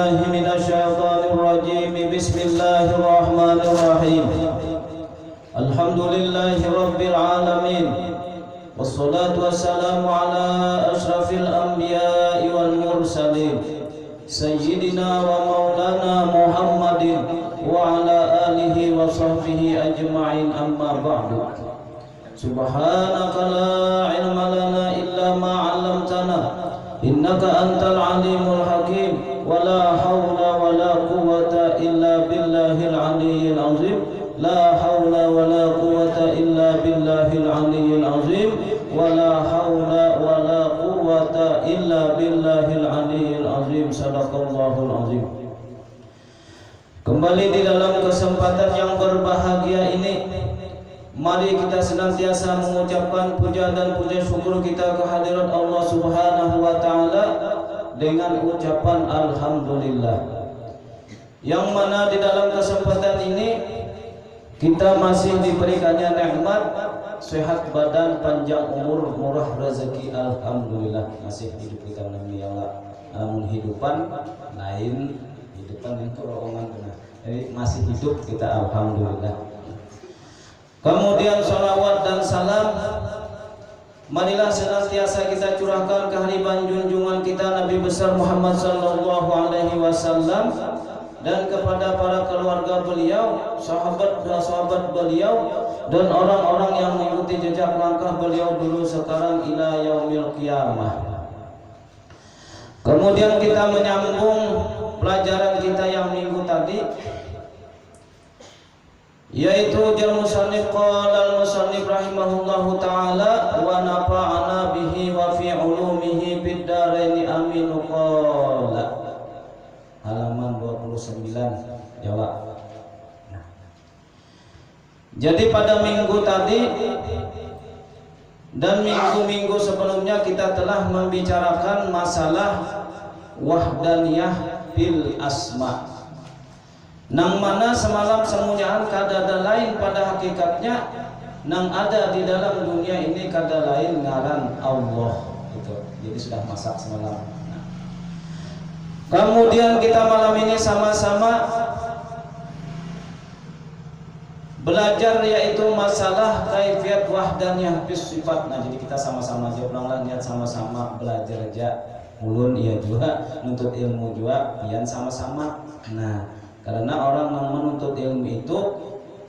بالله من الشيطان الرجيم. بسم الله الرحمن الرحيم. الحمد لله رب العالمين، والصلاة والسلام على أشرف الأنبياء والمرسلين سيدنا ومولانا محمد وعلى آله وصحبه أجمعين. أما بعد، سبحانك لا علم لنا إلا ما علمتنا إنك أنت العليم الحكيم. ولا حول ولا قوة إلا بالله العلي العظيم. لا حول ولا قوة إلا بالله العلي العظيم. ولا حول ولا قوة إلا بالله العلي العظيم. Sadaqallahul azim. Kembali di dalam kesempatan yang berbahagia ini, mari kita senantiasa mengucapkan puja dan puja syukur kita kehadirat Allah Subhanahu wa taala dengan ucapan alhamdulillah. Yang mana di dalam kesempatan ini kita masih diberikannya nikmat sehat badan, panjang umur, murah rezeki, alhamdulillah. Masih hidup kita namanya Allah. Namun hidupan lain, hidupan itu rombongan benar. Jadi masih hidup kita, alhamdulillah. Kemudian salawat dan salam marilah senantiasa kita curahkan ke hariban junjungan kita Nabi besar Muhammad sallallahu alaihi wasallam dan kepada para keluarga beliau, sahabat-sahabat beliau dan orang-orang yang mengikuti jejak langkah beliau dulu sekarang ila yaumil qiyamah. Kemudian kita menyambung pelajaran kita yang minggu tadi, yaitu al-musannif qala al-musannif rahimahullahu taala wa nafa'ana bihi wa fi ulumihi bid daraini amin. Qala halaman 29 jawab. Jadi pada minggu tadi dan minggu-minggu sebelumnya kita telah membicarakan masalah wahdaniyah bil asma, nang mana semalam semuanya kadada lain pada hakikatnya, nang ada di dalam dunia ini kada lain ngaran Allah gitu. Jadi sudah masak semalam. Kemudian kita malam ini sama-sama belajar yaitu masalah kaifiyat wahdaniyah bis sifat. Nah, jadi kita sama-sama aja ulanglah niat sama-sama belajar aja. Ulun iya juga nuntut ilmu juga pian sama-sama. Nah, karena orang yang menuntut ilmu itu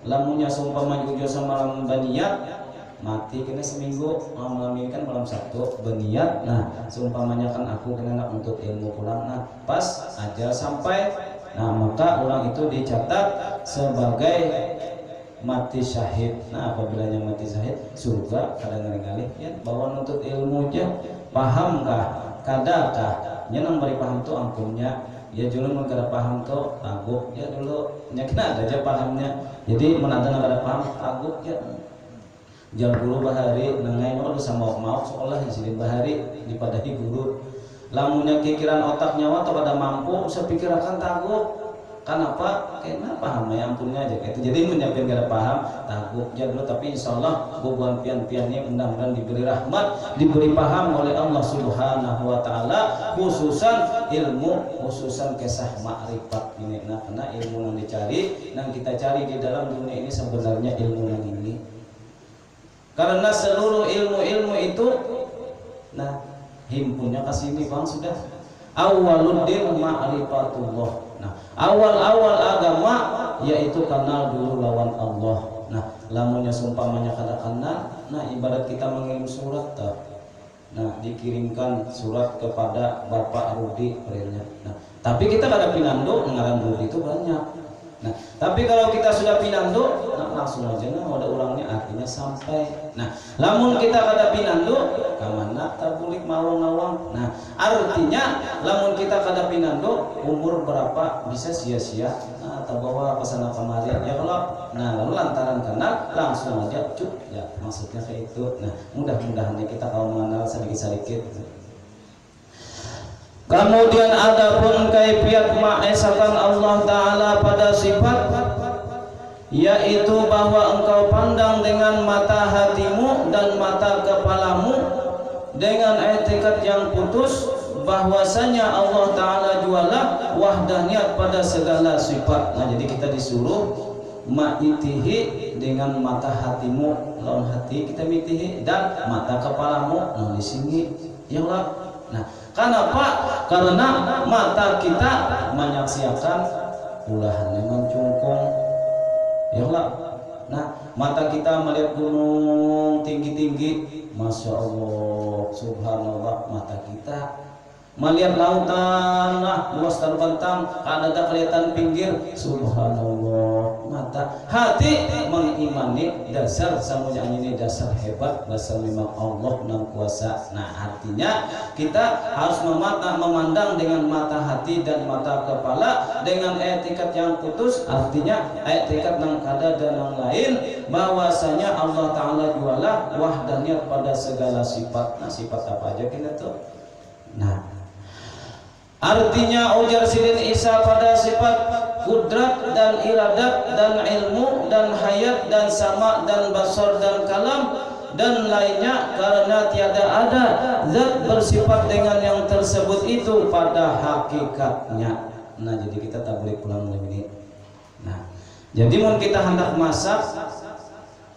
lamunnya sumpah maju semalam baniat mati kena seminggu, malam ini kan malam Sabtu beniat. Nah, seumpamanya kan aku kena untuk ilmu pulang, nah pas aja sampai, nah maka orang itu dicatat sebagai mati syahid. Nah, apabila mati syahid surga kadang-kadang ya bahwa nuntut ilmu aja pahamkah kadakah nyenang beri paham tuh ampunnya ya dulu kada paham tuh taguk ya dulu nyakna ada aja pahamnya. Jadi menada kada paham taguk ya jam guru bahari nengai mau sama mau sekolah di sini bahari dipadahi guru lamunnya pikiran otak nyawa atau pada mampu sepikirakan taguk kan apa kena paham ya ampunnya aja itu. Jadi menyiapkan kada paham taguk ya dulu, tapi insyaallah bubuan pian-piannya mudah-mudahan diberi rahmat, diberi paham oleh Allah Subhanahu wa taala, khususan ilmu, khususan kisah makrifat ini. Nah, karena ilmu yang dicari, yang kita cari di dalam dunia ini sebenarnya ilmu yang ini. Karena seluruh ilmu-ilmu itu nah himpunnya ke sini Bang sudah. Awwaluddin ma'rifatullah. Nah, awal-awal agama yaitu kenal dulu lawan Allah. Nah, lamunnya sumpamanya kada kenal, nah ibarat kita mengirim surat tak. Nah, dikirimkan surat kepada Bapak Rudi perintahnya. Nah, tapi kita kada pinando ngaran Rudi itu banyak. Nah, tapi kalau kita sudah pinando, nah langsung aja nah ada orangnya artinya sampai. Nah, lamun kita kada pinando, kamana tabulik mawang-mawang. Nah, artinya lamun kita kada pinando, umur berapa bisa sia-sia. Nah, terbawa kesana kemari ya kalau. Nah, lalu lantaran kenal langsung aja cuk ya maksudnya kayak itu. Nah, mudah-mudahan kita kalau mengenal sedikit-sedikit. Kemudian adapun kaifiyat ma'isatan Allah Ta'ala pada sifat, yaitu bahwa engkau pandang dengan mata hatimu dan mata kepalamu dengan etikat yang putus bahwasanya Allah Ta'ala jualah wahdaniyat pada segala sifat. Nah jadi kita disuruh ma'itihi dengan mata hatimu, lawan hati kita mitihi, dan mata kepalamu lawan di sini ya Allah. Nah kenapa? Karena mata kita menyaksikan ulahannya mencungkung ya Allah. Nah mata kita melihat gunung tinggi-tinggi, Masya Allah, Subhanallah, mata kita melihat lautan, nah luas terbentang, ada kelihatan pinggir, Subhanallah, mata. Hati mengimani dasar semuanya ini dasar hebat, dasar memang Allah yang kuasa. Nah artinya kita harus memandang dengan mata hati dan mata kepala dengan etikat yang putus, artinya etikat yang kada dan yang lain, bahwasanya Allah Ta'ala jualah wahdaniyat pada segala sifat. Nah sifat apa aja kita tuh? Nah artinya ujar Sidin Isa pada sifat kudrat dan iradat dan ilmu dan hayat dan sama dan basar dan kalam dan lainnya, karena tiada ada zat bersifat dengan yang tersebut itu pada hakikatnya. Nah jadi kita tak boleh pulang ini. Nah jadi mau kita hendak masak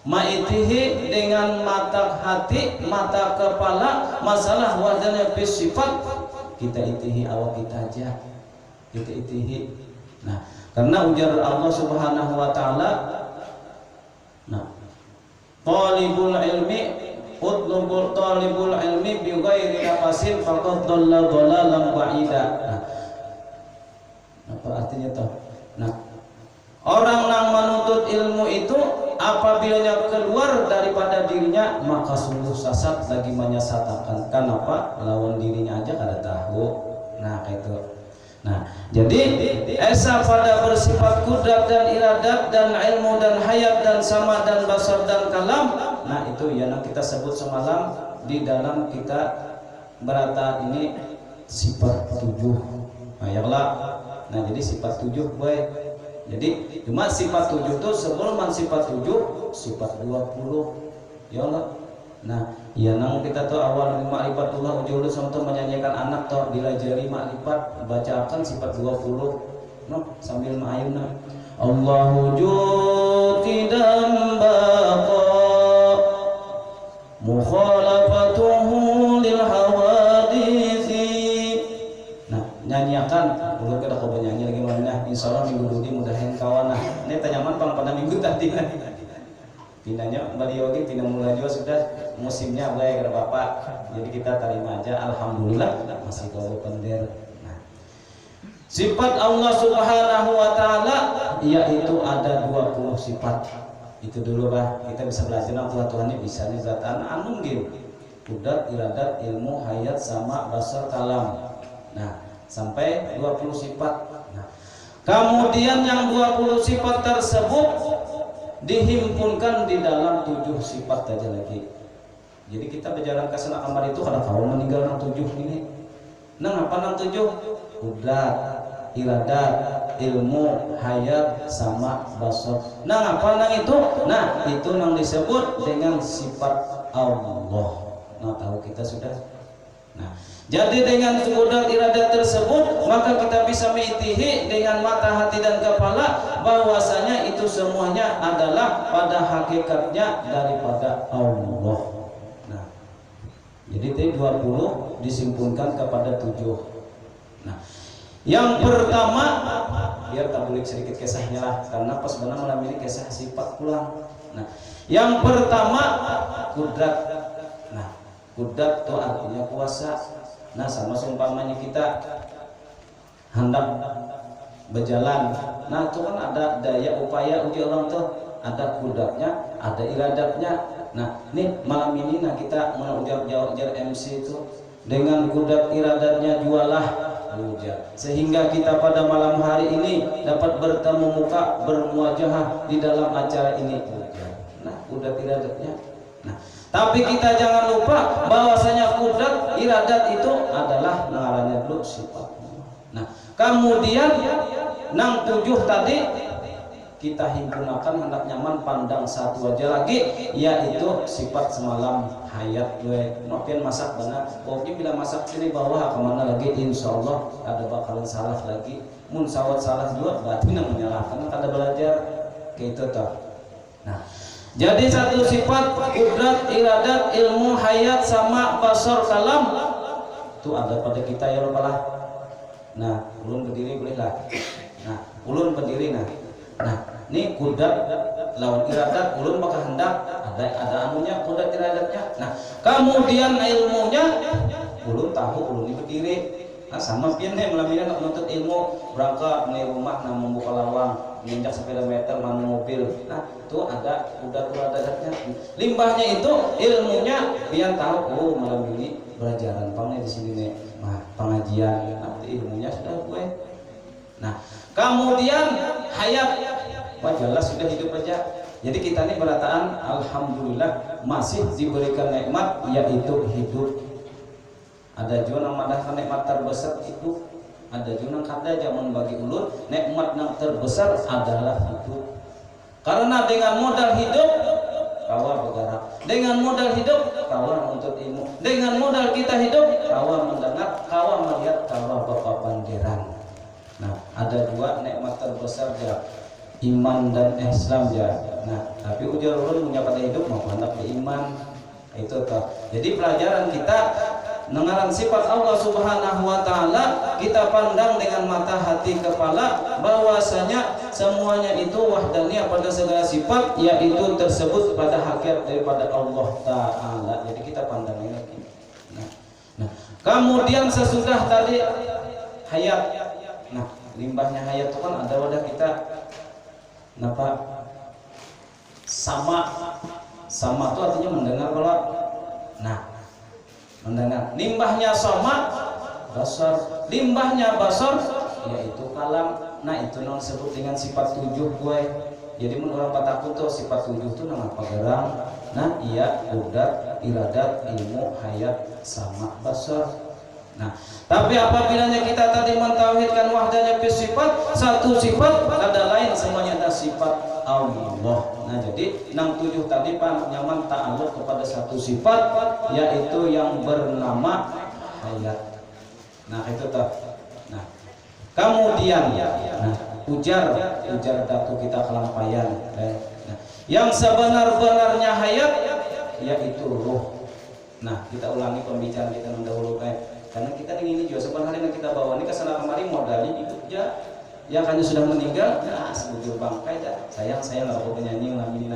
ma'itihi dengan mata hati, mata kepala, masalah wahdannya sifat kita itihi awak kita aja, kita itihi. Nah karena ujar Allah Subhanahu wa Ta'ala, nah talibul ilmi utlubul talibul ilmi bi ghairi nafasin faqad dhalla dhalalan ba'ida. Nah apa artinya toh? Nah orang yang menuntut ilmu itu apabila keluar daripada dirinya maka sungguh sesat lagi menyesatkan. Kenapa? Lawan dirinya aja kada tahu. Nah kayak itu. Nah jadi esa pada bersifat kudrat dan iradat dan ilmu dan hayat dan sama dan basar dan kalam. Nah itu yang kita sebut semalam di dalam kita berata ini sifat 7. Nah ya Allah. Nah jadi sifat 7 boy. Jadi cuma sifat 7 itu sebelum sifat 7 sifat 20 ya Allah. Nah ya nang kita tuh awal ma'rifatullah ujul sampai menyanyikan anak tuh dilajari ma'rifat bacakan sifat 20 no sambil ma'ayuna Allahu judidam baqa mukhalafatuhu lil hawadisi. Nah nyanyiakan udah kita kau nyanyi lagi mana? Insya Allah minggu ini mudahin kawan. Nah ini tanyaman pang pada minggu tadi. Pindahnya beliau lagi pindah mulai juga sudah musimnya baik kata bapak. Jadi kita terima aja. Alhamdulillah masih kalau pender. Nah, sifat Allah Subhanahu wa Ta'ala yaitu ada 20 sifat. Itu dulu bah kita bisa belajar nama Tuhan ini bisa nih zatan anu gini. Kudrat, iradat, ilmu, hayat, sama, basar, kalam. Nah sampai 20 sifat. Nah, kemudian yang 20 sifat tersebut dihimpunkan di dalam 7 sifat aja lagi. Jadi kita berjalan ke sana kamar itu karena kau meninggal nang 7 ini. Nang apa nang 7? Kudrat, iradat, ilmu, hayat, sama, basar. Nang apa nang itu? Nah itu nang disebut dengan sifat Allah. Nah tahu kita sudah. Nah jadi dengan kudrat iradat tersebut maka kita bisa mengitihi dengan mata hati dan kepala bahwasanya itu semuanya adalah pada hakikatnya daripada Allah. Nah, jadi T20 disimpulkan kepada 7. Nah, yang pertama biar tak boleh sedikit kisahnya lah karena pas benar malam ini kisah sifat pulang. Nah, yang pertama kudrat. Nah, kudrat itu artinya kuasa. Nah sama seumpamanya kita hendak berjalan, nah itu kan ada daya upaya uji orang tuh, ada kudratnya, ada iradatnya. Nah ini malam ini nah kita mau jawab MC itu dengan kudrat iradatnya jualah ujar, sehingga kita pada malam hari ini dapat bertemu muka bermuajahah di dalam acara ini ujar. Nah kudrat iradatnya. Nah tapi kita jangan lupa bahwasanya kudrat iradat itu adalah ngarannya dulu sifat. Nah, kemudian nang 7 tadi kita himpunakan hendak nyaman pandang satu aja lagi, yaitu sifat semalam hayat gue nopian masak benar pokoknya bila masak sini bawah kemana lagi insyaallah ada bakalan salah lagi mun sawat salah juga berarti namanya karena kada belajar kayak itu toh. Nah jadi satu sifat kudrat iradat ilmu hayat sama basar kalam itu ada pada kita ya lupa lah. Nah ulun berdiri boleh lah. Nah ulun berdiri nah ini kudrat lawan iradat ulun bakal hendak ada anunya kudrat iradatnya. Nah kemudian ilmunya ulun tahu ulun ini berdiri. Nah sama pian nih melaminan menuntut ilmu berangkat nih rumah nah membuka lawang menginjak sepeda meter manu mobil. Nah itu ada kudrat iradatnya. Limbahnya itu ilmunya pian tahu oh malam ini belajaran pangnya di sini nih nah pengajian nanti ilmunya sudah gue. Nah kemudian hayat wah jelas sudah hidup aja. Jadi kita ini berataan alhamdulillah masih diberikan nikmat yaitu hidup. Ada juga yang mendapatkan nikmat terbesar itu, ada juga yang kada zaman bagi ulun nikmat yang terbesar adalah hidup. Karena dengan modal hidup kawa bergerak, dengan modal hidup kawa menuntut ilmu, dengan modal kita hidup kawa mendengar, kawa melihat, kawa berpapanderan. Nah ada dua nikmat terbesar ya iman dan Islam ya. Nah tapi ujar ulun punya pada hidup mau hendak beriman itu toh. Jadi pelajaran kita dengaran sifat Allah Subhanahu wa taala kita pandang dengan mata hati kepala bahwasanya semuanya itu wahdaniyah pada segala sifat yaitu tersebut pada hakikat daripada Allah taala. Jadi kita pandang lagi. Nah kemudian sesudah tadi hayat. Nah limbahnya hayat itu kan ada wadah kita kenapa sama itu artinya mendengar kalau nah mendengar limbahnya sama basar limbahnya basar yaitu kalam. Nah itu non disebut dengan sifat tujuh gue. Jadi menurut pataku tuh sifat tujuh itu nama pagarang. Nah iya kudrat iradat ilmu hayat sama basar. Nah tapi apabila kita tadi mentauhidkan wahdanya fis sifat satu sifat ada lain semuanya ada sifat Allah. Nah jadi 67 tadi Pak nyaman ta'alluq kepada satu sifat yaitu yang bernama hayat. Nah itu toh. Nah kemudian nah ujar datu kita kelampayan. Nah, yang sebenar-benarnya hayat yaitu ruh. Nah kita ulangi pembicaraan kita mendahulu karena kita ingin juga sebenarnya yang kita bawa ini kesana kemari modalnya hidup ya yang hanya sudah meninggal nah sebujur bangkai dah sayang nggak mau penyanyi ngalamin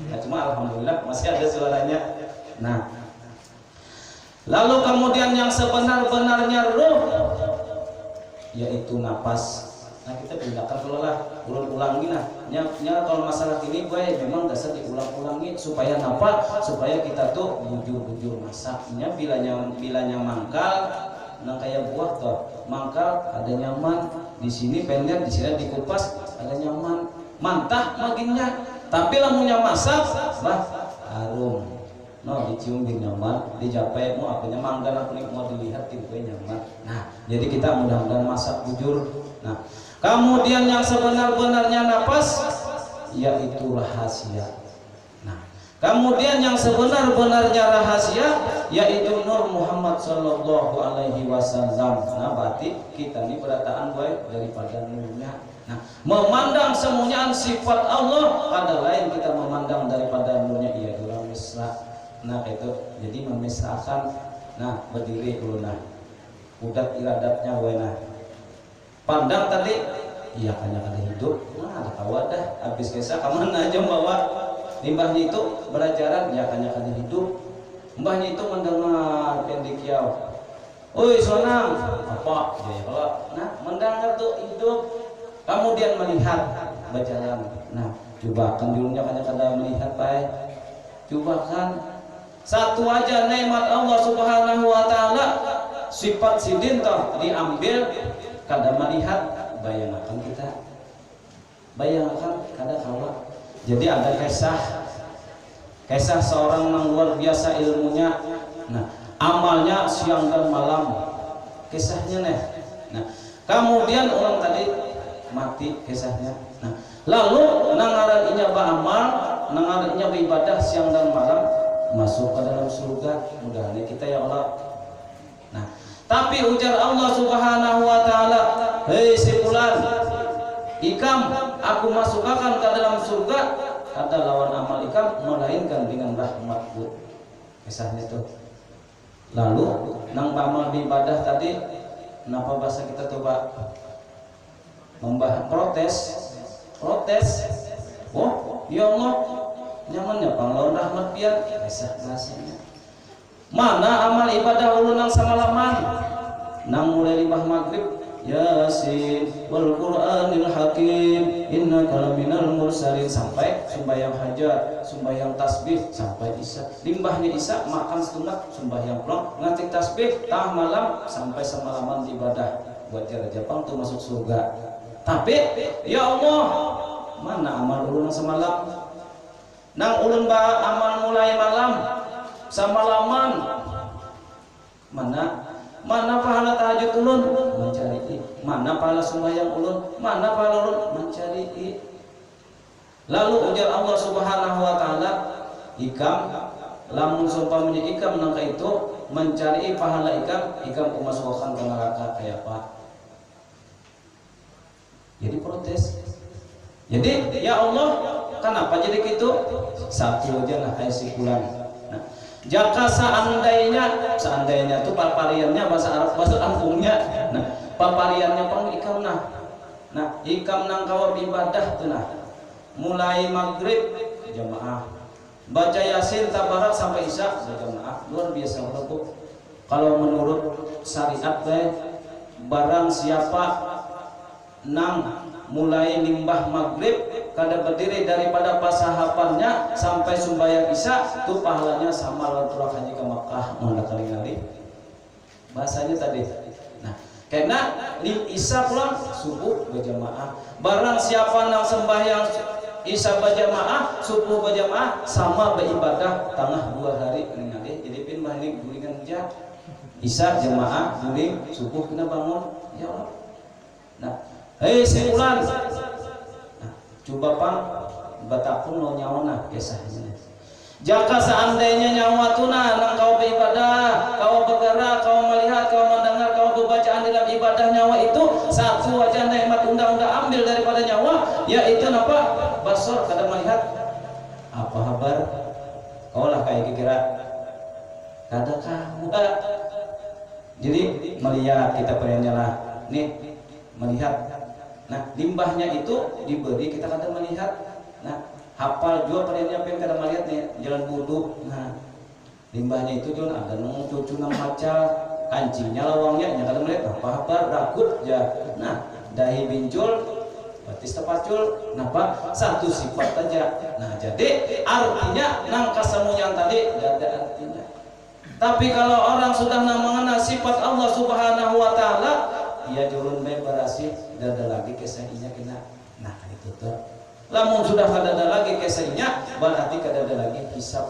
nah cuma alhamdulillah masih ada suaranya. Nah lalu kemudian yang sebenar-benarnya ruh yaitu napas. Nah kita pindahkan dulu lah ulang-ulangi lah nya kalau masalah ini gue memang dasar diulang-ulangi supaya napa supaya kita tuh bujur-bujur masaknya bilanya mangkal nang kayak buah toh mangkal ada nyaman di sini pendek di sini dikupas ada nyaman mantah maginnya tapi lamunya masak bah harum no dicium di nyaman dijapai mau apanya mangga aku nih mau dilihat tipe nyaman. Nah jadi kita mudah-mudahan masak bujur. Nah kemudian yang sebenar-benarnya napas yaitu rahasia. Nah kemudian yang sebenar-benarnya rahasia yaitu Nur Muhammad Sallallahu Alaihi Wasallam. Nah berarti kita ini berataan baik daripada nurnya. Nah memandang semuanya sifat Allah ada lain kita memandang daripada nurnya ia dalam misra. Nah itu jadi memisahkan. Nah berdiri dulu nah udat iradatnya wena pandang tadi iya kanya kada hidup nah ada kawadah habis kisah kemana aja bawa limbahnya itu belajaran ya kanya kada hidup mbahnya itu mendengar pendikiau oi sonang apa ya kalau nah mendengar tuh hidup kemudian melihat berjalan. Nah coba kan dulunya kanya kada melihat baik coba kan satu aja nikmat Allah Subhanahu wa taala sifat sidin toh diambil kada melihat bayangkan kita bayangkan kada kawa. Jadi ada kisah seorang yang luar biasa ilmunya. Nah amalnya siang dan malam kisahnya nih. Nah kemudian orang tadi mati kisahnya. Nah Lalu nangaran inya beramal, nangaran inya beribadah siang dan malam, masuk ke dalam surga. Mudah-mudahan kita ya Allah. Nah, tapi ujar Allah Subhanahu wa taala, "Hei si fulan, ikam aku masukkan ke dalam surga." Ada lawan amal ikam melainkan dengan rahmatku. Kisahnya tuh. Lalu nang amal ibadah tadi, kenapa bahasa kita coba membahas protes. Oh, ya Allah, nyamannya panglawan rahmat pian. Kisah bahasanya. Mana amal ibadah ulun nang samalaman, nang mulai limbah maghrib, Yasin wal Qur'anil Hakim innaka laminal mursalin, sampai sembahyang hajat, sembahyang tasbih sampai isya. Limbahnya isya makan setengah, sembahyang pulang ngatik tasbih tengah malam sampai semalaman ibadah buat jarak Jepang tuh masuk surga. Tapi ya Allah, mana amal ulun semalam? Nang ulun ba amal mulai malam samalaman, mana pahala tahajud ulun mencari, mana pahala sembahyang ulun, mana pahala ulun mencari. Lalu ujar Allah Subhanahu wa taala, ikam lamun sumpamanya ikam nangka itu mencari pahala ikam kumasukkan ke neraka kayak apa? Jadi protes. Jadi ya Allah, kenapa jadi gitu? Satu aja lah kayak si fulan. Nah, jika seandainya tuh papariannya bahasa Arab, bahasa kampungnya. Nah, papariannya pang ikam nah ikam nang kawab ibadah tuh nah. Mulai maghrib jamaah, baca Yasin tabarak sampai isya berjamaah, luar biasa berlaku. Kalau menurut syariat barang siapa nang mulai limbah maghrib kada berdiri daripada pasahapannya sampai sembahyang isya, tuh pahalanya sama lawan haji ke Makkah mana kali-kali bahasanya tadi. Nah, karena isya pulang subuh berjamaah, barang siapa nang sembahyang isya berjamaah, subuh berjamaah, sama beribadah tengah 2 hari ningali. Jadi pin mah ini gulingan aja isya jamaah guling, subuh kena bangun ya Allah. Nah, hei simulan, nah, coba pang batapun lo nyawana kisahnya. Jika seandainya nyawa tuna nang kau beribadah, kau bergerak, kau melihat, kau mendengar, kau berbacaan dalam ibadah nyawa itu, satu aja nikmat undang-undang ambil daripada nyawa, yaitu apa? Basor kada melihat. Apa kabar? Kau lah kayak kira kada kamu. Jadi melihat kita perintah lah, nih melihat. Nah, limbahnya itu diberi kita kada melihat. Nah, hafal juga perintahnya pengen kada melihat nih jalan wudhu. Nah, limbahnya itu juga ada nang cucu nang maca, kancingnya lawangnya nya kada melihat. Apa rakut ya. Nah, dahi bincul, batis tepacul, napa satu sifat aja. Nah, jadi artinya nang kasemuanya tadi tidak ada artinya. Tapi kalau orang sudah mengenal sifat Allah Subhanahu wa taala, ia jurun berasi dada lagi kesainya kena. Nah, itu tuh. Lamun sudah kada ada lagi kesainya, berarti kada ada lagi hisab,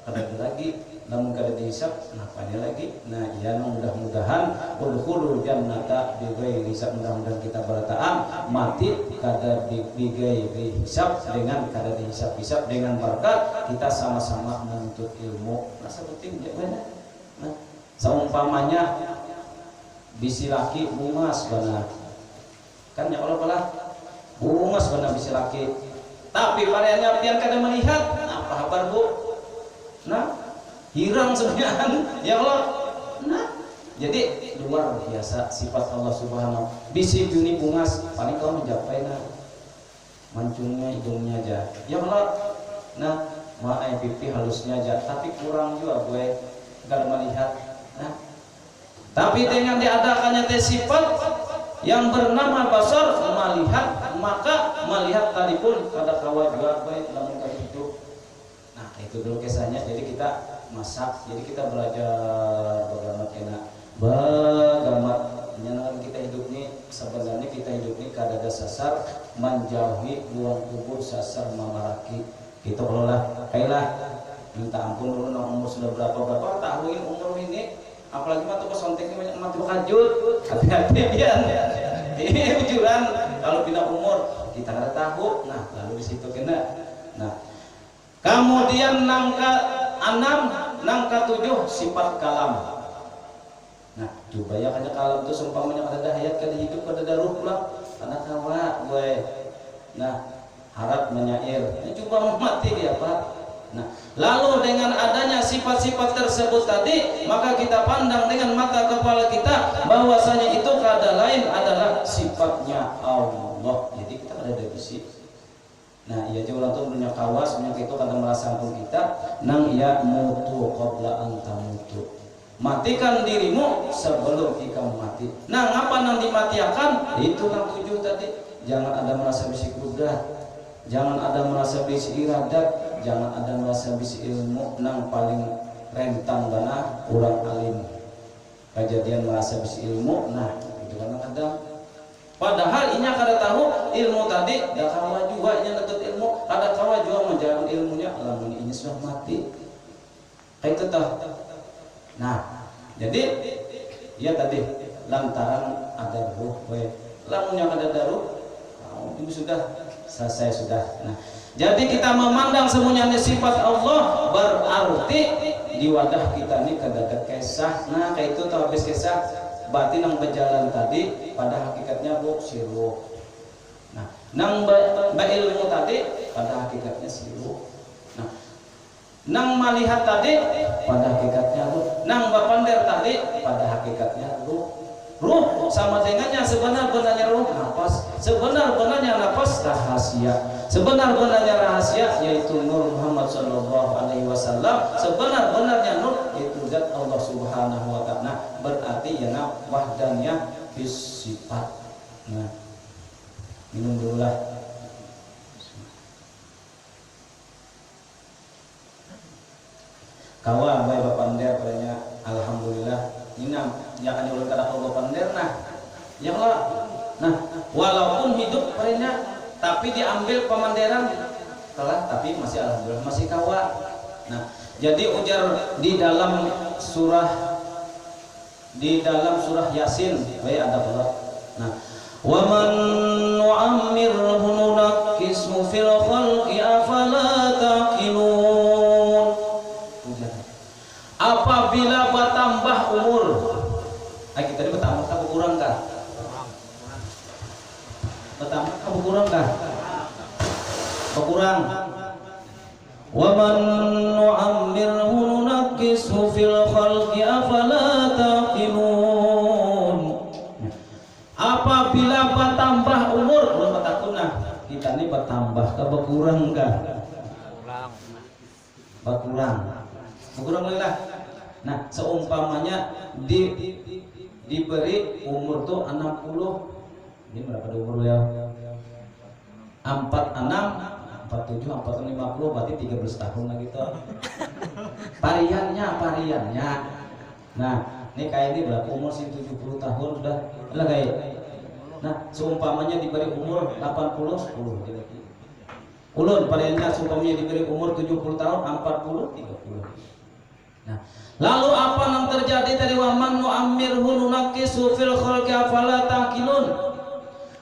kada ada lagi. Namun kada dihisab, napanya lagi. Nah, ya mudah-mudahan udkhulul jannata bighairi hisab, mudah-mudahan kita berataan mati kada bighairi hisab, dengan kada dihisab-hisab, dengan berkat kita sama-sama menuntut ilmu. Nah, seperti bagaimana? Nah, seumpamanya bisi laki bungas benar kan ya Allah pala bungas benar bisi laki, tapi variannya pian kada melihat. Apa kabar bu? Nah, hirang sebenarnya ya Allah. Nah, jadi luar biasa sifat Allah Subhanahu. Bisi juni bungas paling kau mencapai nah mancungnya hidungnya aja ya Allah. Nah, maai pipi halusnya aja, tapi kurang juga gue kada melihat. Nah, tapi dengan diadakannya sifat yang bernama basar melihat, maka melihat tadi pun kada kawa juga baik namun kada hidup. Nah, itu dulu kisahnya. Jadi kita masak, jadi kita belajar bagaimana kena menyenangkan kita hidup ini. Sebenarnya kita hidup ini kada ada sasar menjauhi buang kubur sasar mamaraki. Kita kelola kailah minta ampun dulu nang umur sudah berapa tahun umur ini, apalagi mah tuh pesonteknya banyak mati berkajut. Hati-hati ya. Ini ujuran kalau pindah umur kita kada tahu. Nah, lalu di situ kena. Nah, kemudian nangka 6, nangka 7 sifat kalam. Nah, coba ya kada kalam itu seumpamanya kada hayat, kada hidup, kada ada ruh pula. Kada kawa gue. Nah, harap menyair. Nah, coba mati dia, Pak. Nah, lalu dengan adanya sifat-sifat tersebut tadi, maka kita pandang dengan mata kepala kita bahwasanya itu kada lain adalah sifatnya Allah. Jadi kita ada definisi. Nah, ia jauh lantung punya kawas, punya itu kada merasa pun kita nang ia mutu qabla anta mutu. Matikan dirimu sebelum ikam mati. Nah, ngapa nang dimatiakan? Itu nang 7 tadi. Jangan ada merasa bisik rudah, jangan ada merasa bisik iradat, jangan ada merasa bisi ilmu nang paling rentan bana kurang alim. Kejadian merasa bisi ilmu, nah itu kan kadang. Padahal inya kada tahu ilmu tadi, dah kawa juga inya nutut ilmu, kada kawa juga menjalankan ilmunya. Lamun ini sudah mati, kayak itu tah. Nah, jadi ya tadi lantaran ada ruh, lamunnya kada ada ruh, ini sudah selesai sudah. Nah, jadi kita memandang semuanya sifat Allah berarti di wadah kita ini kada ada kesah. Nah, kayak itu tuh habis kesah batin yang berjalan tadi pada hakikatnya bu siruh. Nah, nang ilmu tadi pada hakikatnya siruh. Nah, nang melihat tadi pada hakikatnya ruh. Nang bapander tadi pada hakikatnya ruh. Ruh sama dengannya sebenar-benarnya ruh nafas, sebenar-benarnya nafas rahasia, sebenar-benarnya rahasia yaitu Nur Muhammad Sallallahu Alaihi Wasallam, sebenar-benarnya Nur yaitu zat Allah Subhanahu Wa Taala. Nah, berarti ya wahdannya sifat. Nah, minum dulu lah. Kawan baik bapak anda padanya alhamdulillah inam jangan nyuruh kada Allah pander nah ya Allah. Nah, walaupun hidup padanya tapi diambil pemanderan telah tapi masih alhamdulillah masih kawa. Nah, jadi ujar di dalam surah Yasin baik ada Allah. Nah, wa man nu'ammirhu nunakkishu fil khalqi afala taqilun. Apabila bertambah umur, kita ini bertambah atau berkurang kah? Bertambah atau berkurang kah? Berkurang. Wa man nu'ammirhu nunakkishu fil khalqi afala taqilun. Apabila bertambah umur, belum bertakuna, kita ini bertambah atau berkurang kah? Berkurang. Berkurang lah. Nah, seumpamanya diberi umur tuh 60. Ini berapa umur beliau? 46, 47, 50, berarti 13 tahun lah gitu. Variannya. Nah, ini kayak ini berapa umur sih 70 tahun sudah lah kayak. Nah, seumpamanya diberi umur 80, 10 gitu. Ulun variannya seumpamanya diberi umur 70 tahun, 40, 30. Nah, lalu apa yang terjadi dari waman nu'ammirhu nunakkishu fil khalqi afala taqilun.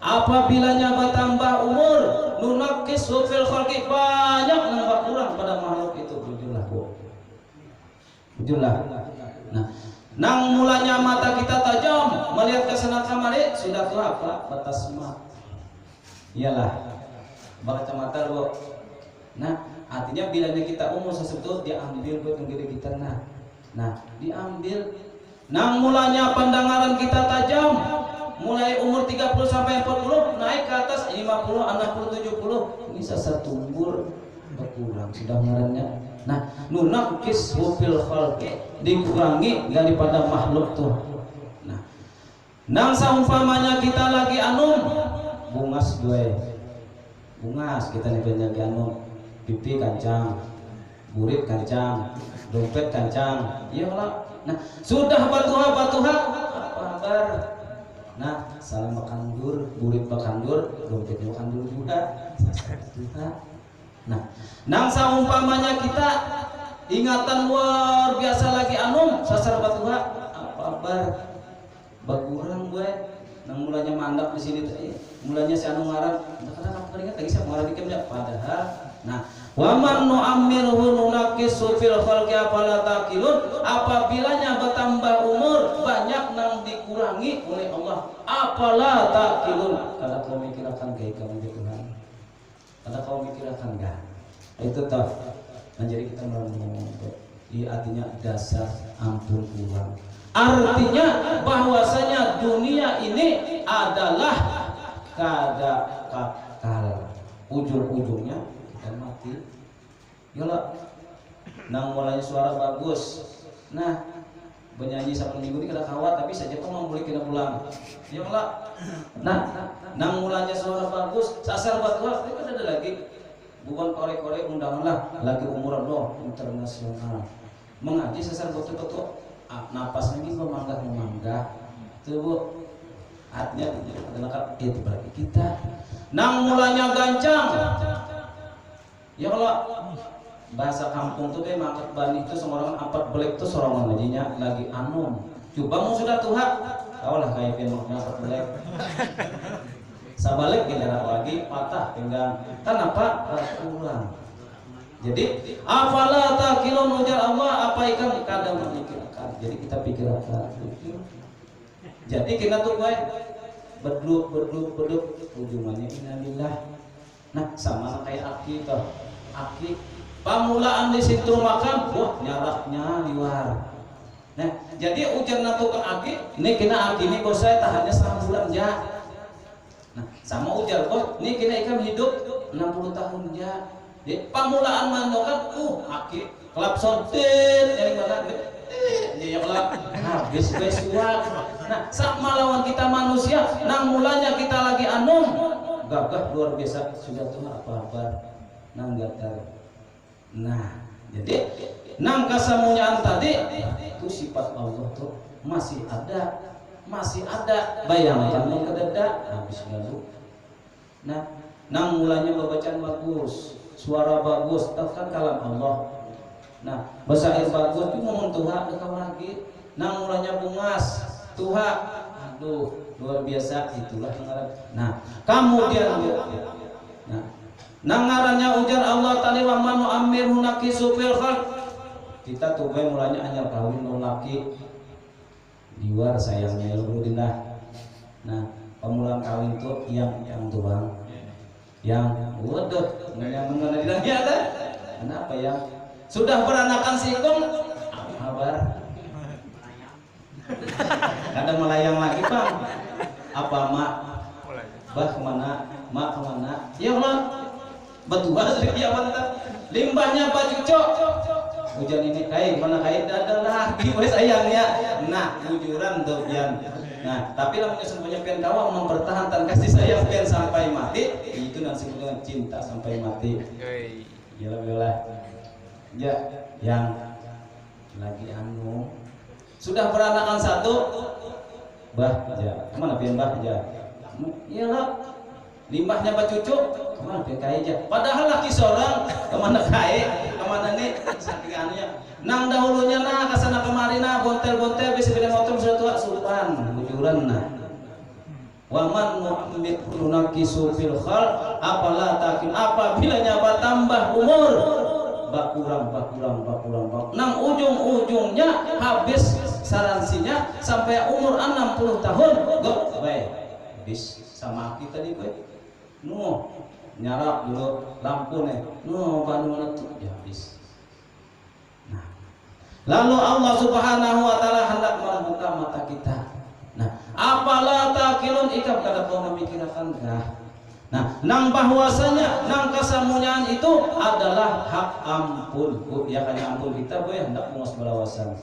Apabila bertambah umur nunakkishu fil khalqi banyak nambah kurang pada makhluk itu. Jujurlah. Nah, nang mulanya mata kita tajam melihat ke sana kamari sudah tua apa batas mak. Iyalah. Berkacamata lu. Nah, artinya bilanya kita umur sesuatu diambil buat diri kita nah diambil. Nang mulanya pandangan kita tajam mulai umur 30 sampai 40 naik ke atas 50, 60, 70 ini satu umur berkurang sudah ngarannya. Nah, nunakkis fil khalqi dikurangi daripada makhluk tuh. Nah, nang saumpamanya kita lagi bungas kita nih lagi pipi kancang, burit kancang, dompet kancang, iya lah. Nah, sudah batuha apa kabar? Nah, salam bakandur, burit bakandur, dompetnya bakandur juga. Nah, nang saumpamanya kita ingatan luar biasa lagi sasar batuha apa kabar? Berkurang gue, nang mulanya mandap di sini tadi. mulanya si anu ngaran kadang apa ingat lagi saya ngaran dikit padahal nah wa man nu'ammirhu nunaqisu fil khalqi afala taqilun, apabila bertambah umur banyak nang dikurangi oleh Allah, afala taqilun, kada kau mikirkan kayak kamu di Tuhan, kada kau mikirkan enggak itu toh. Nah jadi kita merenung di artinya dasar ampun kurang, artinya bahwasanya dunia ini adalah kada kakal, ujung-ujungnya kita mati. Yola, nang mulanya suara bagus, nah penyanyi satu minggu ini kada kawat tapi saja kok mau boleh kena pulang. Yola, nah nang mulanya suara bagus, sasar batuah, itu ada lagi, bukan korek-korek undangan lah, lagi umuran loh internasional, mengaji sasar betul-betul, napas lagi memanggah, tuh bu, artinya adalah itu bagi kita. Nang mulanya gancang, ya Allah. Bahasa kampung tuh deh makat bani itu seorang empat belek tuh seorang ngajinya lagi anum. Coba mau sudah Tuhan, tahu lah kayak pian mau empat belek. Sabalik kita lagi patah pinggang. Kenapa? Ulang. Jadi afala taqilun ujar Allah apa ikan kadang memikirkan. Jadi kita pikirkan. Jadi kita tuh baik berduk ujungannya innalillah. Nah sama kayak aki toh. Aki pamulaan di situ makan, wah nyaraknya liwar. Nah, jadi ujar natu ke aki, ini kena aki ini bos saya tahannya 1 bulan ya. Nah, sama ujar bos, ini kena ikan hidup 60 tahun ya. Jadi pamulaan mandokan, aki kelap sortir, yang mana? Ya Allah, habis besuak. Nah, sama lawan kita manusia, nang mulanya kita lagi anum, gagah luar biasa sudah tuh apa-apa, nang gatal. Nah, jadi nang kasamunyaan tadi itu sifat Allah tuh masih ada bayangan yang kededa habis lalu. Nah, nang mulanya bacaan bagus, suara bagus, kan kalam Allah. Nah, bahasa air bagus itu ngomong Tuhan dekau lagi. Nang mulanya bungas, Tuhan, aduh luar biasa itulah pengarang. Nah, kemudian nah nangarannya ujar Allah tali wa man nu'ammirhu naqisu fil khalq. Kita tuh mulanya anyar kawin laki di luar sayangnya alhamdulillah. Nah, pemulaan kawin tuh yang tuang. Yang waduh, yang mengenai dia ada. Kenapa ya? Sudah beranakan sikung apa kabar? Ada melayang lagi, Bang. Apa mak? Bah kemana? Mak kemana? Ya Allah. Betul ya mantap. Limbahnya Pak Cuco. Hujan ini mana kain adalah wes sayangnya. Nah, ujuran tuh pian. Nah, tapi namanya semuanya pian kawan mempertahankan kasih sayang pian sampai mati, itu nanti dengan cinta sampai mati. Gila. Ya, yang lagi anu sudah beranakan satu, bah aja. Kemana pian bah aja? Iyalah. Limbahnya Pak Cucu kemana PKI aja, padahal laki seorang kemana kemana nih saking anunya nang dahulunya nah kesana kemari nah bontel bisa beda motor sudah tua sultan bujuran nah waman nunaqisu fil khalq apalah takin apabila nyapa tambah umur bakurang nang ujung-ujungnya habis saransinya sampai umur 60 tahun go baik habis sama kita nih gue nyarap dulu lampu nih bandung tuh ya habis. Nah, lalu Allah Subhanahu wa taala hendak membuka mata kita. Nah, apalah taqilun ikam kada kau memikirkan enggak. Nah, nang bahwasanya nang kasamunyaan itu adalah hak ampun. Ya kan ampun kita gue hendak mungas balawasan.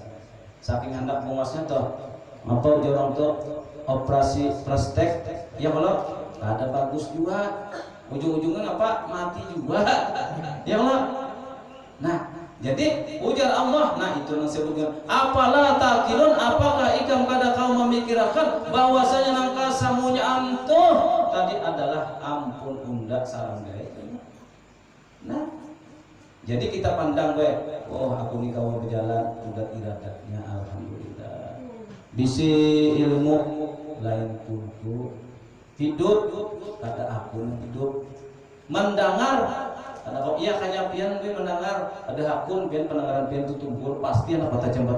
Saking hendak mungasnya toh apa orang tuh operasi prostek ya kalau ada bagus juga ujung-ujungnya apa mati juga ya Allah. Nah jadi ujar Allah, nah itu yang disebutkan apalah taqilun apakah ikam kada kau memikirkan bahwasanya nangka samunya antuh tadi adalah ampun undak sarang gaya. Nah jadi kita pandang baik, oh aku nih kawan berjalan udah iradatnya alhamdulillah bisi ilmu lain kulku hidup kada akun hidup mendengar ada kok iya kanya pian gue mendengar ada akun pian pendengaran pian itu tumbuh pasti anak tajam.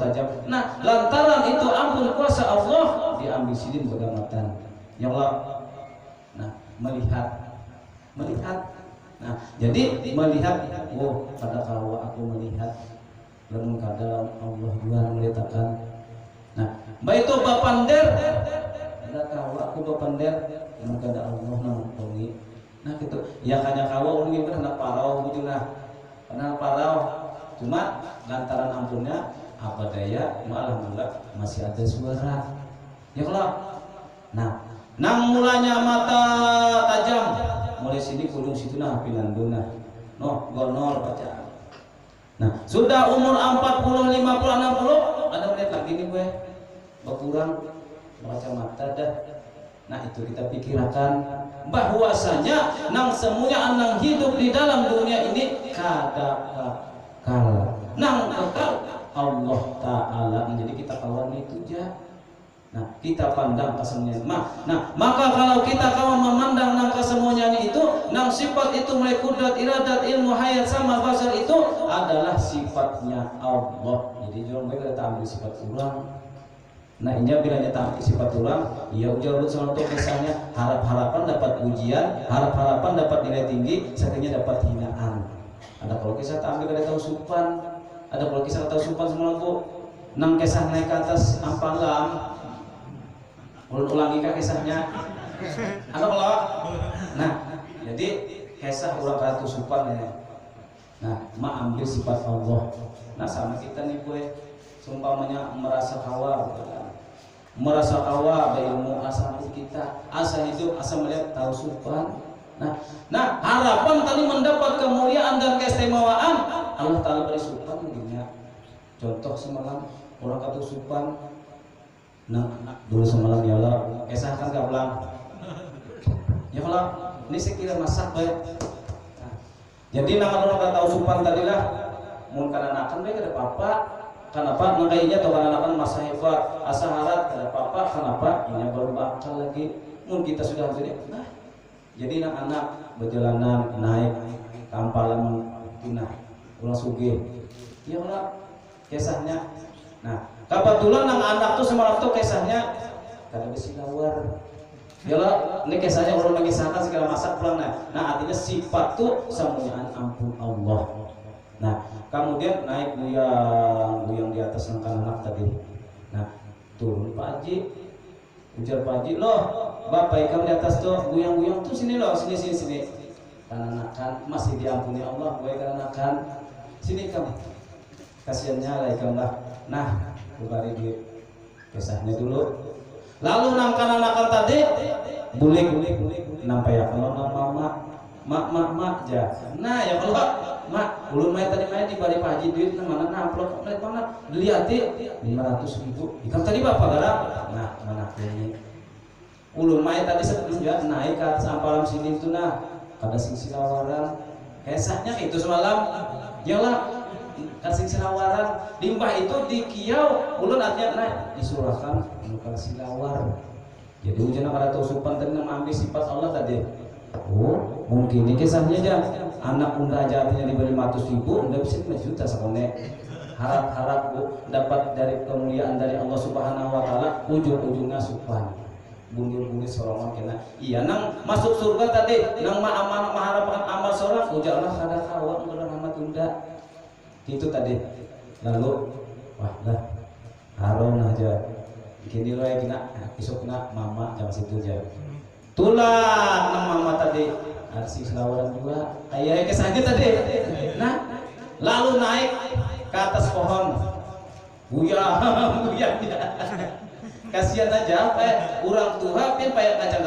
Nah lantaran itu ampun kuasa Allah diambisidin begamatan ya Allah. Nah melihat nah jadi melihat oh pada kawa aku melihat lamun kada Allah Tuhan meletakkan. Nah baik itu bapander ada kawa aku bapander lamun kada Allah nampungi. Nah gitu ya kanya kawa mungkin anak parau gitu nah karena parau cuma lantaran ampunnya apa daya malah masih ada suara ya kalau nah nang mulanya mata tajam mulai sini kudung situ nah pinanduna no gonol baca. Nah sudah umur 40 50 60 ada menit lagi nih gue berkurang baca mata dah. Nah itu kita pikirkan bahwasanya nang semuanya nang hidup di dalam dunia ini kada kekal nang kekal Allah Ta'ala. Jadi kita kawan itu aja. Nah kita pandang kesemuanya. Nah maka kalau kita kawan memandang nang kesemuanya itu nang sifat itu mulai kudrat iradat ilmu hayat sama basar itu adalah sifatnya Allah. Jadi jangan mereka kita ambil sifat ulang. Nah ini bila nyata sifat ulang ya ujar sama untuk misalnya harap-harapan dapat ujian, harap-harapan dapat nilai tinggi, sakitnya dapat hinaan. Ada kalau kisah tak ambil kada tahu supan, ada kalau kisah tahu supan semua bu nang kisah naik ke atas ampalam ulangi kah kisahnya ada kalau nah jadi kisah ulang ratu supan ya. Nah ambil sifat Allah. Nah sama kita nih gue seumpamanya merasa kawa ilmu asa kita asa hidup asa melihat tahu supan. Nah harapan tadi mendapat kemuliaan dan keistimewaan Allah Ta'ala beri supan begini. Contoh semalam orang kata supan. Nah dulu semalam ya Allah kisah kan gak pulang ya Allah ini sekira masak baik. Nah, jadi nama orang kata tahu supan tadilah mun kana nakan baik ada apa kenapa makanya atau anak-anak masa hebat asa harat ada apa kenapa ini baru bakal lagi mun kita sudah jadi nah jadi anak-anak berjalanan naik kampalan pinah ulang sugih ya Allah kisahnya. Nah kebetulan anak tuh semalam tuh kisahnya kada besi lawar ya Allah ini kisahnya orang mengisahkan segala masak pulang. Nah artinya sifat tuh semuanya ampun Allah. Nah kemudian naik buyang di atas anak tadi. Nah turun Pak Haji ujar Pak Haji loh bapak ikan di atas tuh buyang tuh sini loh sini karena kan masih diampuni Allah gue karena kan sini kamu kasihannya lah ikan lah. Nah kembali di kisahnya dulu lalu nangkan tadi bulik nampai ya kalau mak ja. Nah ya kalau mak ulun main tadi main di bari Pak Haji duit mana namplok main mana dilihat 500.000 ikan tadi bapak garang. Nah mana ini ulun main tadi sebelumnya naik ke atas ampalam sini itu nah pada sing silawaran kisahnya itu semalam yalah kan sing silawaran limbah itu di kiau ulun artinya naik disurahkan bukan silawar. Jadi hujan pada tusupan tadi ambil sifat Allah tadi. Oh mungkin ini kisahnya aja anak unda aja artinya diberi 500.000 unda bisa 5 juta sekone harap bu dapat dari kemuliaan dari Allah Subhanahu Wa Taala ujung-ujungnya supan bunyi sorongan kena iya nang masuk surga tadi nang mengharapkan amal seorang ujarlah kada kawan ulah nama tunda itu tadi lalu wah lah haron aja gini loh ya kena besok kena mama jam situ aja tulang nang mama tadi arsik selawaran juga ayah kesahnya tadi. Nah lalu naik ke atas pohon buyang kasihan aja orang tua pin payah kacang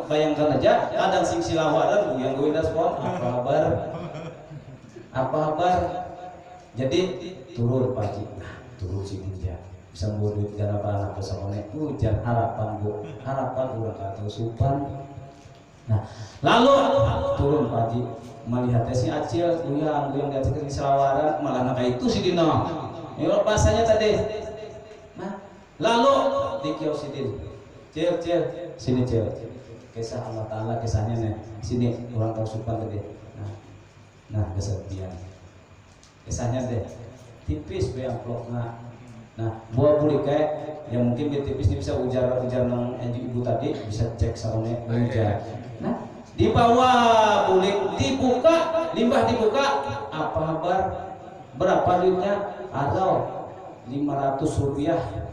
bayangkan aja kadang sing silawaran buyang gue das pohon apa kabar jadi turun pagi turun si dia bisa buat duit dan apa anak pesawatnya hujan harapan udah kata supan. Nah lalu turun pagi melihatnya si Acil buyang di atas selawaran malah anak itu si Dino ini bahasanya tadi. Nah lalu di kiosidin Cil, sini Cil. Kisah Allah Ta'ala, kisahnya nih. Sini, orang tahu supan tadi. Nah, kesepian. Kisahnya deh, tipis be amplopna. Nah, buah buli kayak yang mungkin tipis ini bisa ujar nang ibu tadi bisa cek sarone ujar. Nah, dibawa bulik dibuka, limbah dibuka, apa kabar? Berapa duitnya? Atau 500 rupiah.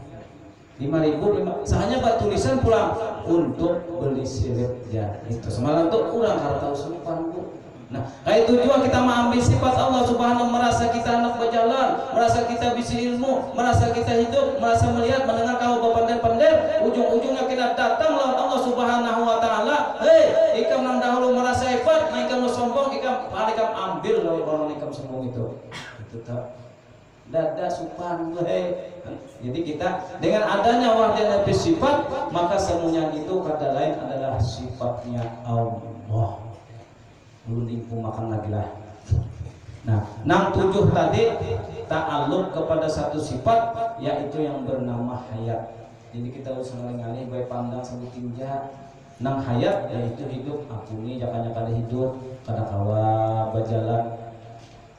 5.000, sahanya buat tulisan pulang untuk beli sirip ya itu semalam tuh kurang harus tahu sumpah Bu. Nah kayak itu juga kita mengambil sifat Allah Subhanahu, merasa kita anak berjalan, merasa kita bisa ilmu, merasa kita hidup, merasa melihat mendengar kau berpandai-pandai, ujung-ujungnya kita datang lawan Allah Subhanahu wa Ta'ala. Hei ikam nang dahulu merasa hebat, nah ikam sombong, ikam ambil lawan orang ikam sombong itu tak dada supan hei. Jadi kita dengan adanya wahdatul sifat, maka semuanya itu kata lain adalah sifatnya Allah. Belum diimpung makan lagi lah. Nah, nang 7 tadi ta'alluq kepada satu sifat yaitu yang bernama hayat. Jadi kita harus ngalih-ngalih baik pandang sampai tinja. Nang hayat yaitu hidup. Aku ini jakanya kada hidup, kada kawa berjalan.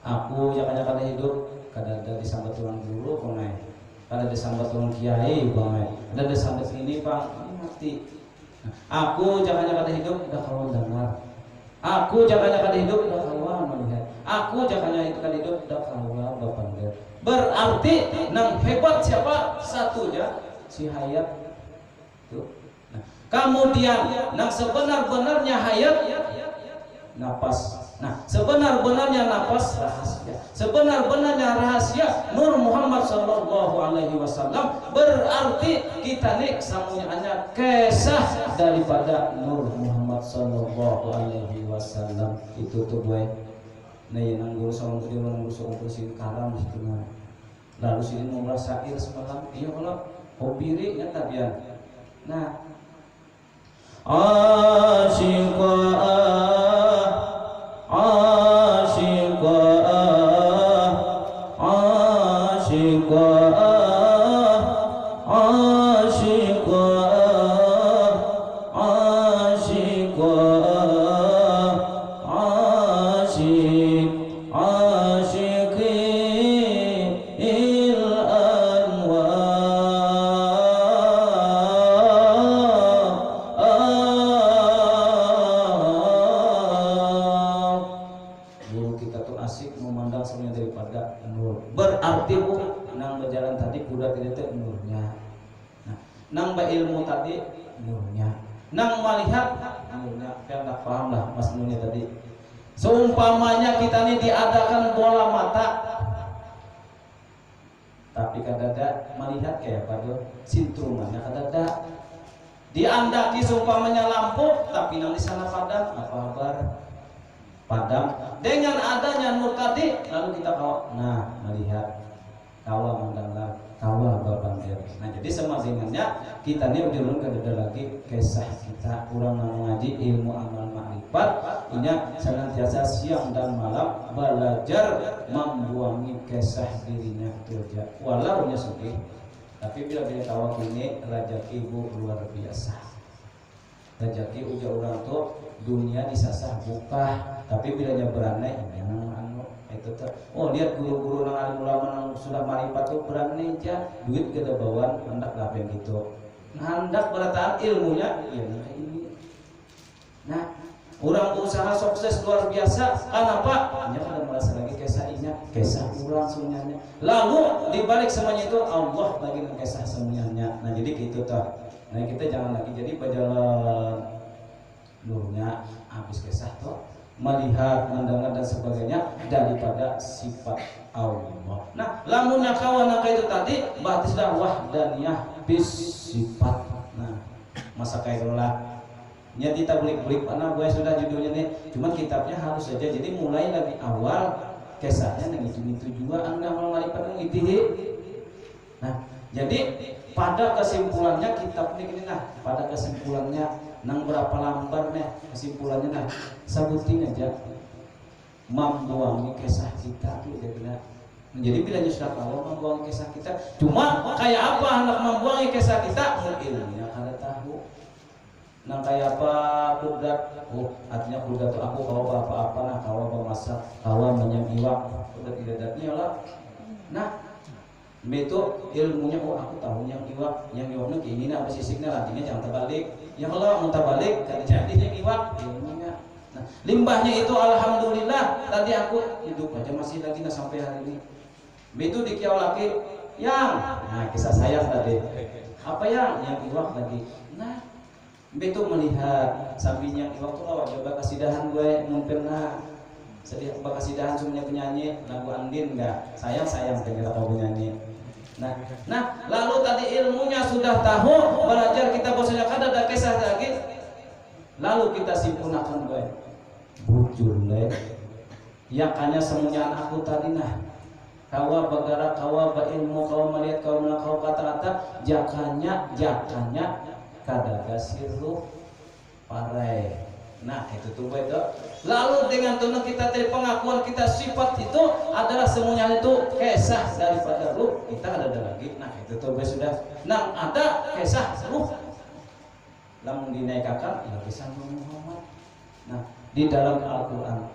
Aku jakanya kada hidup, kada ada disambat orang guru konai. Kada disambat orang kiai bang, kada disambat ini bang, ini mati. Aku jakanya kada hidup, dah kawan dengar. Aku jakanya kada hidup, dah kawan melihat. Aku jakanya kada hidup, dah kawan bapandai. Berarti nang hebat siapa? Satunya si hayat. Tuh. Nah, kemudian nang sebenar-benarnya hayat napas. Nah, sebenar-benarnya napas rahasia. Sebenar-benarnya rahasia Nur Muhammad sallallahu alaihi wasallam. Berarti kita nih semuanya kisah daripada Nur Muhammad sallallahu alaihi wasallam. Itu tuh gue. Nah, yang guru sama dia orang guru sama kursi karam gitu nah. Lalu sini mau merasa syair semalam. Iya kalau hobiri ya tabian. Nah, asyiqah ilmu tadi nurnya, nang melihat nurnya, kan tak paham lah mas nurnya tadi. Seumpamanya kita ini diadakan bola mata, tapi kadada melihat kayak pada sintrumannya kadada. Diandaki seumpamanya lampu, tapi nang di sana padam, apa kabar? Padam. Dengan adanya nur tadi, lalu kita nah melihat, kawa mendengar, kawa berpandai. Nah jadi semazingannya kita ini udah kada lagi kisah kita kurang mengaji ilmu amal ma'rifat. Ini senantiasa siang dan malam belajar membuangi kisah dirinya kerja. Walaunya sedih, tapi bila dia tahu ini rezeki ibu luar biasa. Rezeki ujar orang tuh dunia disasah buka, tapi bila dia berani memang itu tuh. Oh lihat guru-guru nang alim ulama nang sudah marifat tuh berani aja duit kita bawaan hendak ngapain gitu. Hendak berataan ilmunya ya nah ini. Nah, orang usaha sukses luar biasa. Kenapa? Hanya kada merasa lagi kisahnya, kisah orang semuanya. Lalu dibalik semuanya itu Allah lagi kisah semuanya. Nah, jadi gitu tuh. Nah, kita jangan lagi jadi berjalan nurnya habis kisah tuh. Melihat, mendengar dan sebagainya daripada sifat Allah. Nah, lamunnya kawan itu tadi berarti sudah wahdaniyah bis sifat. Nah, masa kayak lah. Ya kita beli-beli karena gue sudah judulnya nih. Cuman kitabnya harus saja. Jadi mulai dari awal kisahnya yang itu juga anda mau marifat yang itu. Nah, jadi pada kesimpulannya kitab ini nah, pada kesimpulannya nang berapa lembar nih kesimpulannya nah sebutin aja membuangi kisah kita gitu. Jadi bilanya sudah tahu membuangi kisah kita, cuma kayak apa hendak membuangi kisah kita ilmunya kada tahu. nang kayak apa kudrat, oh artinya kudrat itu aku kawa apa nah kawa memasak kawa menyang iwak kudrat idadatnya lah. Nah itu ilmunya, oh aku tahu yang iwaknya kayak gini apa sisiknya artinya jangan terbalik yang kalau mau terbalik kan jadinya iwak ilmunya. Nah limbahnya itu alhamdulillah tadi aku hidup aja masih lagi nah sampai hari ini. Itu dikiau laki yang nah kisah sayang tadi apa yang iwak lagi. Nah itu melihat sampingnya iwak tuh awak coba kasidahan gue mungkin nah sedih kasidahan semuanya penyanyi lagu Andin enggak sayang kira kau penyanyi. Nah lalu tadi ilmunya sudah tahu belajar kita bahasanya kada ada kisah lagi lalu kita simpulkan gue bujur le yakanya semuanya aku tadi nah kawa bagara kawa ilmu kawa melihat kawa melakau kata-kata jakanya kada gasirru parai. Nah itu tuh itu. Lalu dengan tuh kita dari pengakuan kita sifat itu adalah semuanya itu kisah daripada ruh kita ada lagi. Nah itu tuh sudah. Nah ada kisah ruh. Lamun dinaikkan ya kisah Muhammad. Nah di dalam Al-Quran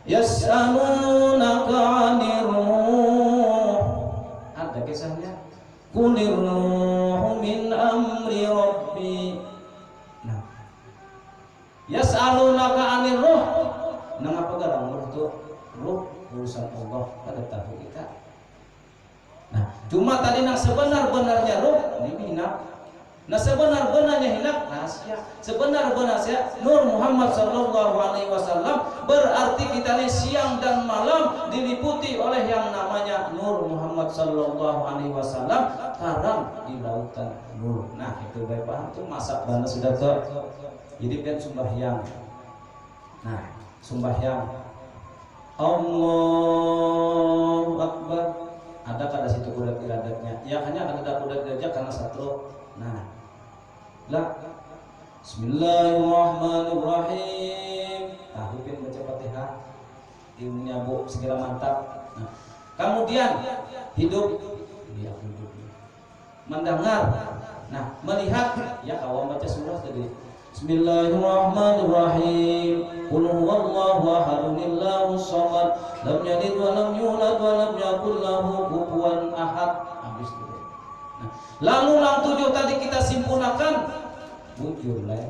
yas'alunaka 'anir ruh ada kisahnya kulir ruhu min amri rabbi. Nah yas'alunaka 'anir ruh nang apa garang ruh itu ruh urusan Allah kada tahu kita. Nah cuma tadi nang sebenar-benarnya ruh ini hinak. Nah sebenar-benarnya hinak rahasia. Sebenar-benarnya Nur Muhammad sallallahu alaihi wasallam berarti kita ini siang dan malam diliputi oleh yang namanya Nur Muhammad sallallahu alaihi wasallam karang di lautan nur. Nah itu baik paham tuh masak bana sudah tuh. Jadi kan sembahyang. Nah sembahyang Allahu Akbar ada kada situ kudat iradatnya ya hanya ada kudat iradat karena satu. Nah lah Bismillahirrahmanirrahim tahu kan baca Fatihah ilmunya bu segera mantap. Nah kemudian hidup ya hidup mendengar nah melihat ya kawan baca surah tadi Bismillahirrahmanirrahim qul huwallahu ahad Allahus samad lam yalid wa lam yulad wa lam yakul lahu kufuwan ahad. Habis itu. Nah lalu yang 7 tadi kita simpulkan bujur lah.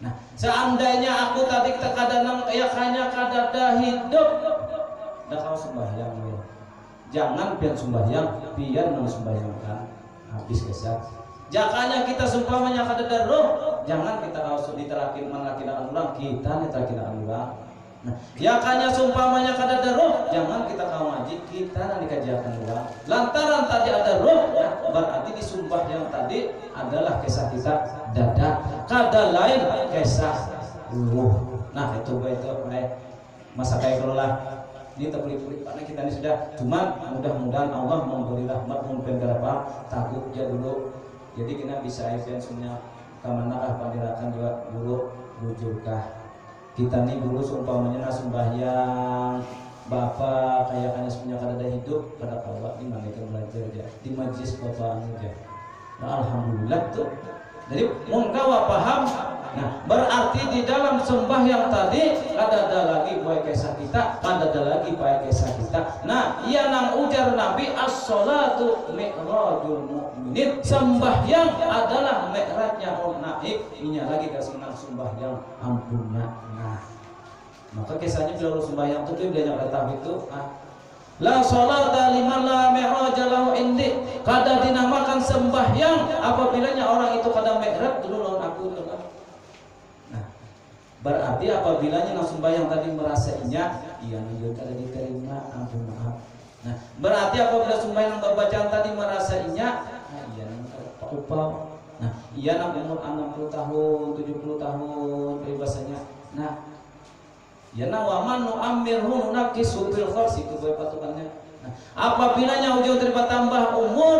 Nah seandainya aku tadi terkadang kayak hanya kadada hidup dah kau sembahyang ya. Jangan biar sembahyang biar sembahyangkan habis kesat. Jakanya kita sumpamanya kadada roh jangan kita kau diterakin menakina ulang kita diterakin ulang. Nah, yakanya sumpamanya kadada roh jangan kita kau ngaji kita nanti kajian ulang. Lantaran tadi ada roh nah, berarti disumpah yang tadi adalah kisah kita dada kada lain kisah ruh. Nah itu masa kayak kelola ini terpelit-pelit karena kita ini sudah cuman mudah-mudahan Allah memberi rahmat mungkin berapa takut ya dulu jadi kita bisa event semuanya kemanakah pandirakan juga dulu bujurkah kita nih dulu sumpamanya sembahyang bapak kayak kanya punya kada hidup kada kawa di mana kita belajar aja di majlis bapak aja. Nah alhamdulillah tuh jadi mungkawa paham. Nah berarti di dalam sembahyang tadi ada lagi baik kisah kita ada lagi baik kisah kita. Nah ia nang ujar Nabi as-sholatu mi'rajul mu'minin sembahyang adalah mi'rajnya orang naik ini lagi kasih nang sembahyang ampunnya. Nah maka kisahnya kalau sembahyang itu dia nyata itu la sholata liman la mi'raja lahu indi kada dinamakan sembahyang apabila orang itu kada mi'raj dulu lawan aku. Nah berarti apabila nang sembahyang tadi merasainya iya nang kada diterima ampun maaf. Nah berarti apabila sembahyang bacaan tadi merasainya iya nang upah. Nah iya nang umur 60 tahun 70 tahun peribahasanya. Nah ya nawaman nu'amirhu nunakisu fil kharsi itu patukannya. Nah, apabila ujung terima tambah umur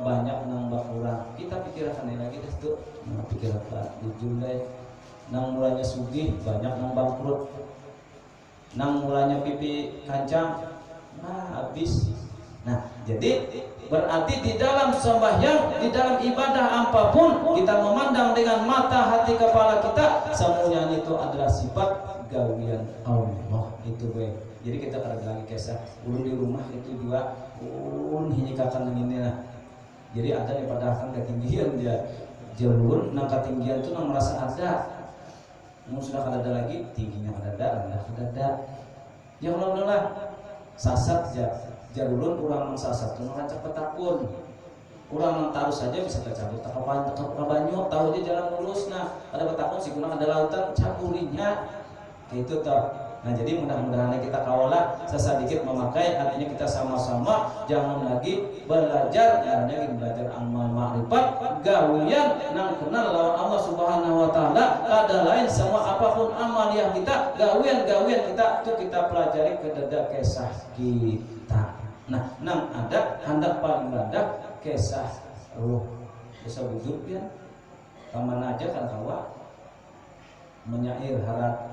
banyak nambah kurang kita pikirkan lagi itu nah, pikir apa di Julai nang mulanya sugih banyak nang bangkrut nang mulanya pipi kancang nah habis. Nah jadi Berarti di dalam sembahyang, di dalam ibadah apapun, kita memandang dengan mata hati kepala kita, semuanya itu adalah sifat gawian Allah itu gue. Jadi kita kada lagi kisah ulun di rumah itu juga ulun hinyikakan ini lah. Jadi ada yang padahal ketinggian dia ulun nang ketinggian itu nang merasa ada. Mau sudah kada ada lagi tingginya kada ada, rendah kada ada. Ya Allah sasat ya ulun urang nang sasat itu nang rancak petakun. Urang nang taruh saja bisa tercabut tak banyu tahu dia jalan lurus. Nah ada petakun sih kuna ada lautan caburinya itu toh. Nah jadi mudah-mudahan kita kawalah sesadikit memakai, artinya kita sama-sama jangan lagi belajar, artinya belajar amal ma'rifat gawian nang kenal lawan Allah Subhanahu wa taala. Ada lain semua apapun amal yang kita gawian kita itu kita pelajari ke dada kisah kita. Nah nang ada hendak paling rendah kisah ruh bisa wujud ya kemana aja kan kawa menyair harap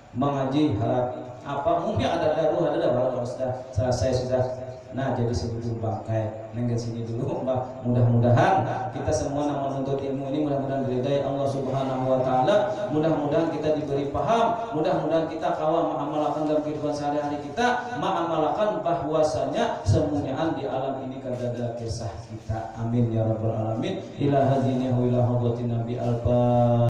mengaji harap apa mungkin ada daruh ada kalau sudah selesai sudah. Nah jadi sebelum bangkai nenggal sini dulu Mbak. Mudah-mudahan kita semua yang menuntut ilmu ini mudah-mudahan diridai Allah Subhanahu wa taala. Mudah-mudahan kita diberi paham, mudah-mudahan kita kawal mengamalkan dalam kehidupan sehari-hari kita, mengamalkan bahwasanya semuanya di alam ini kada kisah kita. Amin ya rabbal alamin. Ila hadinihi wa ila hadratin nabi alfa